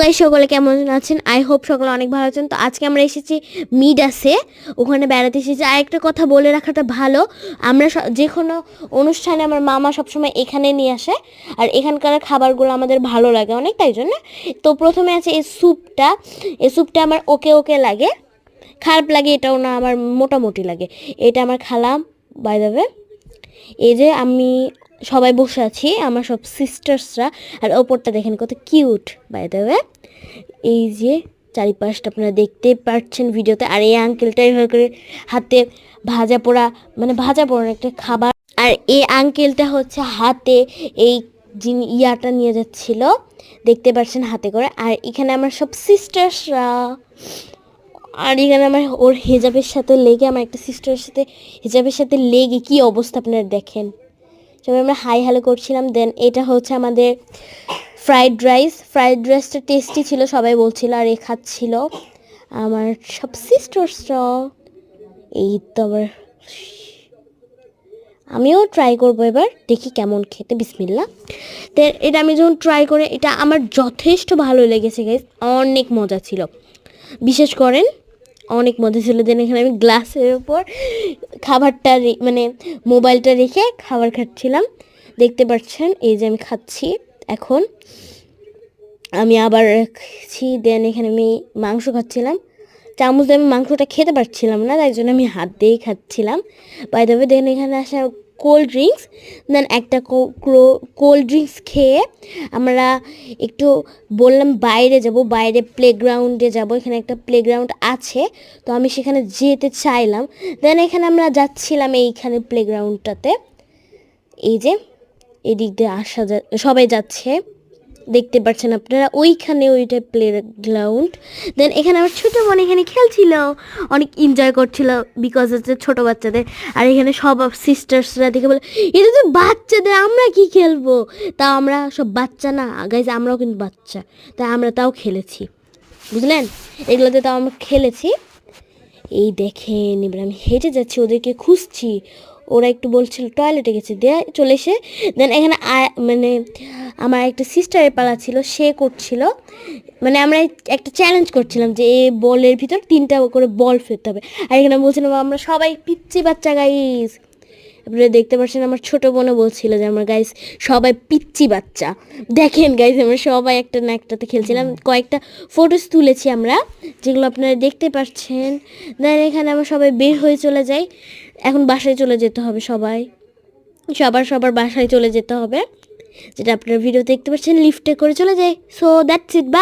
Guys, সকলে কেমন আছেন? আই হোপ সকলে অনেক ভালো আছেন। তো আজকে আমরা এসেছি মিডাসে, ওখানে বেড়াতে এসেছি। আর একটা কথা বলে রাখাটা ভালো, আমরা যে কোনো অনুষ্ঠানে আমার মামা সবসময় এখানে নিয়ে আসে, আর এখানকার খাবারগুলো আমাদের ভালো লাগে অনেক, তাই জন্য। তো প্রথমে আছে এই স্যুপটা আমার ওকে ওকে লাগে, খারাপ লাগে এটাও না, আমার মোটামুটি লাগে। এটা আমার খালাম, বাই দ্য ওয়ে। এই যে আমি সবাই বসে আছি, আমার সব সিস্টার্সরা, আর ওপরটা দেখেন কত কিউট বাই দ্য ওয়ে। এই যে চারিপাশটা আপনারা দেখতে পাচ্ছেন ভিডিওতে। আর এই আঙ্কেলটা এভাবে করে হাতে ভাজা পোড়া একটা খাবার, আর এই আঙ্কেলটা হচ্ছে হাতে এই ইয়াটা নিয়ে যাচ্ছিল, দেখতে পাচ্ছেন হাতে করে। আর এখানে আমার সব সিস্টার্সরা, আর এখানে আমার ওর হিজাবের সাথে লেগে, আমার একটা সিস্টারের সাথে হিজাবের সাথে লেগে কি অবস্থা আপনারা দেখেন। সবাই আমরা হাই হ্যালো করছিলাম। দেন এটা হচ্ছে আমাদের ফ্রাইড রাইসটা টেস্টি ছিল সবাই বলছিল, আর এ খাচ্ছিল আমার সব সিস্টার্সরা। এই তো আবার আমিও ট্রাই করবো, এবার দেখি কেমন খেতে। বিসমিল্লাহ। দেন এটা আমি যখন ট্রাই করে, এটা আমার যথেষ্ট ভালো লেগেছে গাইস, অনেক মজা ছিল, বিশেষ করেন অনেক মজা ছিল। দেন এখানে আমি গ্লাসের উপর খাবারটা মানে মোবাইলটা রেখে খাবার খাচ্ছিলাম, দেখতে পাচ্ছেন। এই যে আমি খাচ্ছি এখন, আমি আবার রাখছি। দেন এখানে আমি মাংস খাচ্ছিলাম, চামচ দিয়ে আমি মাংসটা খেতে পারছিলাম না, তাই জন্য আমি হাত দিয়েই খাচ্ছিলাম বাই দ্য ওয়ে। দেন এখানে আসা কোল্ড ড্রিঙ্কস। দেন একটা কোল্ড ড্রিঙ্কস খেয়ে আমরা একটু বললাম বাইরে প্লেগ্রাউন্ডে যাব। এখানে একটা প্লেগ্রাউন্ড আছে, তো আমি সেখানে যেতে চাইলাম। দেন এখানে আমরা যাচ্ছিলাম এইখানে প্লেগ্রাউন্ডটাতে। এই যে এদিক দিয়ে সবাই যাচ্ছে, দেখতে পাচ্ছেন আপনারা, ওইখানে ওইটা প্লেগ্রাউন্ড। দেন এখানে আমার ছোটো বোন এখানে খেলছিল, অনেক এনজয় করছিল বিকজ হচ্ছে ছোটো বাচ্চাদের। আর এখানে সব সিস্টার্সরা দেখে বলে, এটা তো বাচ্চাদের, আমরা কি খেলবো? তা আমরা সব বাচ্চা না গাইজ, আমরাও কিন্তু বাচ্চা, তাই আমরা তাও খেলেছি, বুঝলেন? এগুলোতে তাও আমরা খেলেছি। এই দেখেন, এবার আমি হেঁটে যাচ্ছি, ওদেরকে খুঁজছি। ওরা একটু বলছিল টয়লেটে গেছে, দিয়ে চলে এসে দেন এখানে মানে আমার একটা সিস্টারের পালা ছিল, সে করছিল, মানে আমরা একটা চ্যালেঞ্জ করছিলাম যে এই বলের ভিতর 3টা করে বল ফেলতে হবে। আর এখানে বলছিলাম আমরা সবাই পিচ্চি বাচ্চা গাইস। আপনারা দেখতে পাচ্ছেন আমার ছোটো বোনও বলছিল যে আমরা গাইস সবাই পিচ্চি বাচ্চা। দেখেন গাইস, আমরা সবাই একটা না একটাতে খেলছিলাম, কয়েকটা ফটোস তুলেছি আমরা, যেগুলো আপনারা দেখতে পাচ্ছেন। দেন এখানে আমরা সবাই বের হয়ে চলে যাই, এখন বাসায় চলে যেতে হবে, সবার বাসায় চলে যেতে হবে, যেটা আপনারা ভিডিও দেখতে পাচ্ছেন, লিফটে করে চলে যাই। So that's it.